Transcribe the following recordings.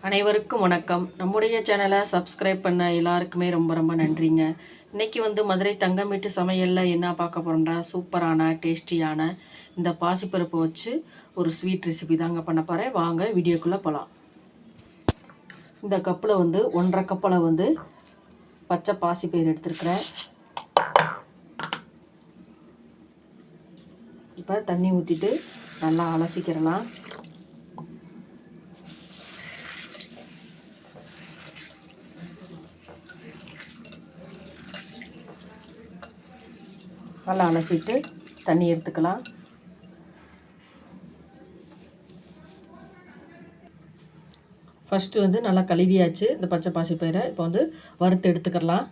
அனைவருக்கும் வணக்கம். நம்முடைய சேனலை சப்ஸ்கிரைப் பண்ண எல்லாருக்குமே ரொம்ப ரொம்ப நன்றிங்க. இன்றைக்கி மதுரை தங்கம் வீட்டு சமையலில் என்ன பார்க்க போகிறோம்னா, சூப்பரான டேஸ்டியான இந்த பாசிப்பருப்பு வச்சு ஒரு ஸ்வீட் ரெசிபி தாங்க பண்ண போகிறேன். வாங்க வீடியோக்குள்ளே போகலாம். இந்த கப்பில் 1.5 கப்பில் பச்சை பாசிப்பயிறு எடுத்துருக்கிறேன். இப்போ தண்ணி ஊற்றிட்டு நல்லா அலசிக்கிறலாம். நல்லா அலசிட்டு தண்ணி எடுத்துக்கலாம். ஃபஸ்ட்டு நல்லா கழுவியாச்சு இந்த பச்சை பாசிப்பயிரை. இப்போ வறுத்து எடுத்துக்கலாம்.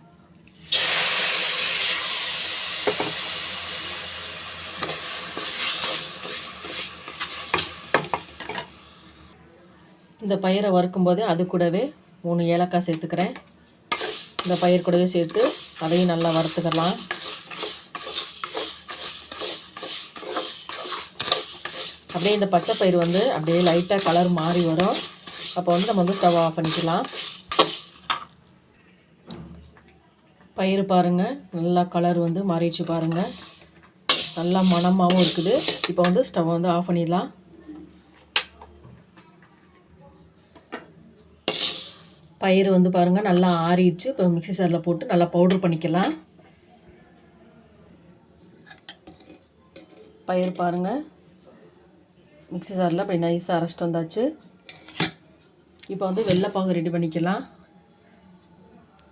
இந்த பயிரை வறுக்கும்போது அது கூடவே 3 ஏலக்காய் சேர்த்துக்கிறேன். இந்த பயிர் கூடவே சேர்த்து அதையும் நல்லா வறுத்துக்கலாம். அப்படியே இந்த பச்சை பயிர் அப்படியே லைட்டாக கலர் மாறி வரும். அப்போ நம்ம ஸ்டவ் ஆஃப் பண்ணிக்கலாம். பயிர் பாருங்கள், நல்லா கலர் மாறிடுச்சு பாருங்கள். நல்லா மணமாகவும் இருக்குது. இப்போ ஸ்டவ் ஆஃப் பண்ணிடலாம். பயிர் பாருங்கள் நல்லா ஆறிடுச்சு. இப்போ மிக்ஸி ஜாரில் போட்டு நல்லா பவுட்ரு பண்ணிக்கலாம். பயிர் பாருங்கள் மிக்ஸி ஜாரில் அப்படி நைஸாக அரைச்சிட்டு வந்தாச்சு. இப்போ வெள்ளைப்பாகு ரெடி பண்ணிக்கலாம்.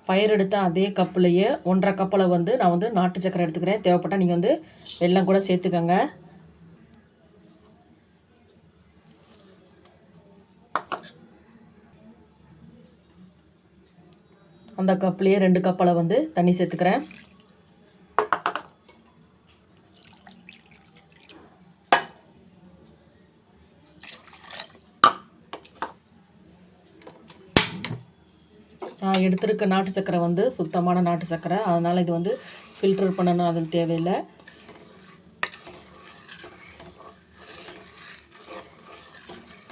பயிர் எடுத்த அதே கப்புலையே 1.5 கப்பில் நான் நாட்டு சக்கரை எடுத்துக்கிறேன். தேவைப்பட்டால் நீங்கள் வெல்லம் கூட சேர்த்துக்கங்க. அந்த கப்புலையே 2 கப்பில் தண்ணி சேர்த்துக்கிறேன். நான் எடுத்துருக்க நாட்டு சக்கரை சுத்தமான நாட்டு சக்கரை. அதனால் இது ஃபில்டர் பண்ணணும், அது தேவையில்லை.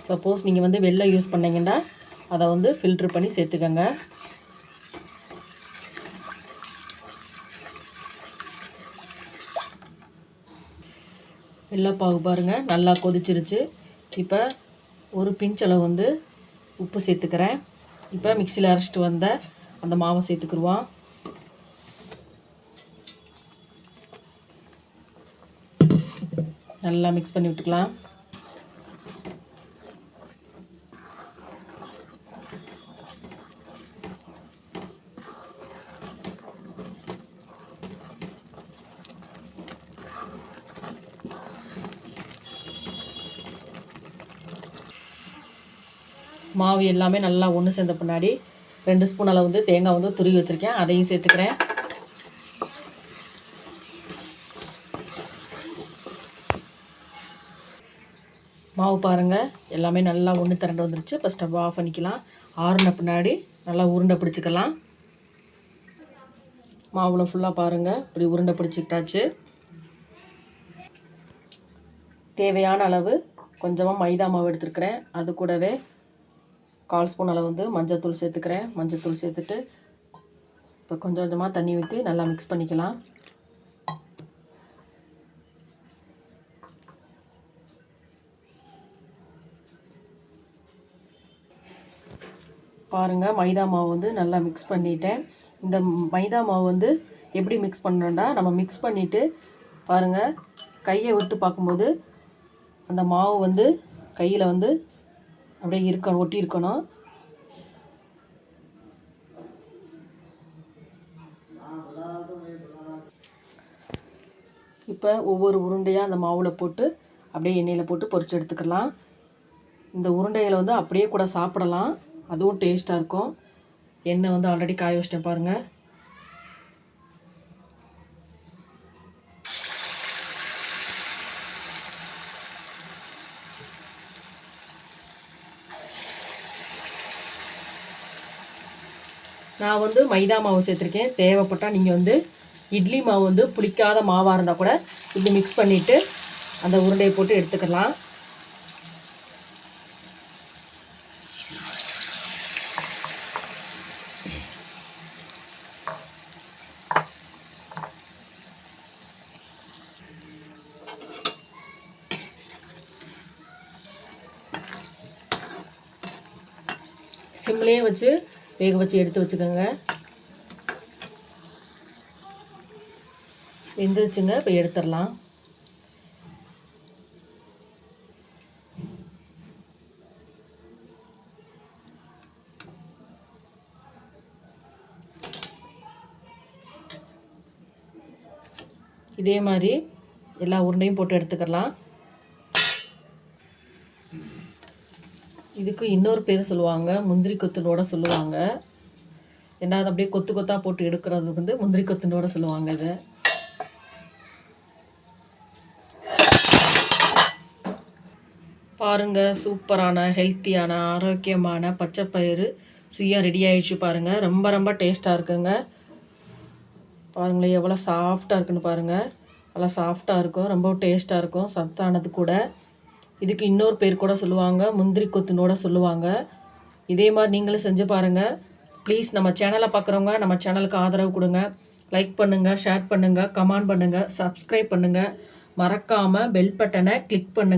சப்போஸ் நீங்கள் வெல்லம் யூஸ் பண்ணிங்கன்னா அதை ஃபில்ட்ரு பண்ணி சேர்த்துக்கங்க. வெள்ளைப்பாகு பாருங்கள் நல்லா கொதிச்சிருச்சு. இப்போ ஒரு பிஞ்சளவு உப்பு சேர்த்துக்கிறேன். இப்போ மிக்சியில் அரைச்சிட்டு வந்த அந்த மாவை சேர்த்துக்குருவோம். நல்லா மிக்ஸ் பண்ணி விட்டுக்கலாம். மாவு எல்லாமே நல்லா ஒன்று சேர்ந்த பின்னாடி 2 ஸ்பூன் அளவு தேங்காய் துருவி வச்சுருக்கேன். அதையும் சேர்த்துக்கிறேன். மாவு பாருங்கள் எல்லாமே நல்லா ஒன்று திரண்டு வந்துருச்சு. இப்போ ஸ்டவ் ஆஃப் பண்ணிக்கலாம். ஆறுன பின்னாடி நல்லா உருண்டை பிடிச்சிக்கலாம். மாவில் ஃபுல்லாக பாருங்கள் இப்படி உருண்டை பிடிச்சிக்கிட்டாச்சு. தேவையான அளவு கொஞ்சமாக மைதா மாவு எடுத்துருக்கிறேன். அது கூடவே 1/4 ஸ்பூன் அளவு மஞ்சள்தூள் சேர்த்துக்கிறேன். மஞ்சள்தூள் சேர்த்துட்டு இப்போ கொஞ்சம் கொஞ்சமாக தண்ணி ஊற்றி நல்லா மிக்ஸ் பண்ணிக்கலாம். பாருங்கள் மைதா மாவு நல்லா மிக்ஸ் பண்ணிட்டேன். இந்த மைதா மாவு எப்படி மிக்ஸ் பண்ணணுன்னா, நம்ம மிக்ஸ் பண்ணிவிட்டு பாருங்கள் கையை விட்டு பார்க்கும்போது அந்த மாவு கையில் அப்படியே இருக்கணும், ஒட்டி இருக்கணும். இப்போ ஒவ்வொரு உருண்டையாக அந்த மாவில் போட்டு அப்படியே எண்ணெயில் போட்டு பொரிச்சு எடுத்துக்கலாம். இந்த உருண்டைகளை அப்படியே கூட சாப்பிடலாம், அதுவும் டேஸ்ட்டாக இருக்கும். எண்ணெய் ஆல்ரெடி காய வச்சிட்டேன் பாருங்கள். நான் மைதா மாவு சேர்த்துருக்கேன். தேவைப்பட்டால் நீங்கள் இட்லி மாவு புளிக்காத மாவாக இருந்தால் கூட இப்படி மிக்ஸ் பண்ணிவிட்டு அந்த உருண்டையை போட்டு எடுத்துக்கலாம். சிம்லேயே வச்சு வேக வச்சு எடுத்து வச்சுக்கோங்க. வெந்துருச்சுங்க. இப்போ எடுத்துடலாம். இதே மாதிரி எல்லா உருண்டையும் போட்டு எடுத்துக்கலாம். இதுக்கு இன்னொரு பேர் சொல்லுவாங்க, முந்திரி கொத்துனோட சொல்லுவாங்க. ஏன்னா அது அப்படியே கொத்து கொத்தாக போட்டு எடுக்கிறது வந்து முந்திரி கொத்துனோட சொல்லுவாங்க. இதை பாருங்கள், சூப்பரான ஹெல்த்தியான ஆரோக்கியமான பச்சைப்பயிறு சுயா ரெடி ஆகிடுச்சு பாருங்கள். ரொம்ப ரொம்ப டேஸ்ட்டாக இருக்குங்க. பாருங்களேன் எவ்வளோ சாஃப்டாக இருக்குன்னு பாருங்கள். நல்லா சாஃப்டாக இருக்கும், ரொம்ப டேஸ்ட்டாக இருக்கும், சத்தானது கூட. இதுக்கு இன்னொரு பேர் கூட சொல்லுவாங்க, முந்திரி கொத்துனோட சொல்லுவாங்க. இதே மாதிரி நீங்களும் செஞ்சு பாருங்கள். ப்ளீஸ் நம்ம சேனலை பார்க்குறவங்க நம்ம சேனலுக்கு ஆதரவு கொடுங்க. லைக் பண்ணுங்கள், ஷேர் பண்ணுங்கள், கமெண்ட் பண்ணுங்கள், சப்ஸ்கிரைப் பண்ணுங்கள். மறக்காமல் பெல் பட்டனை கிளிக் பண்ணுங்கள்.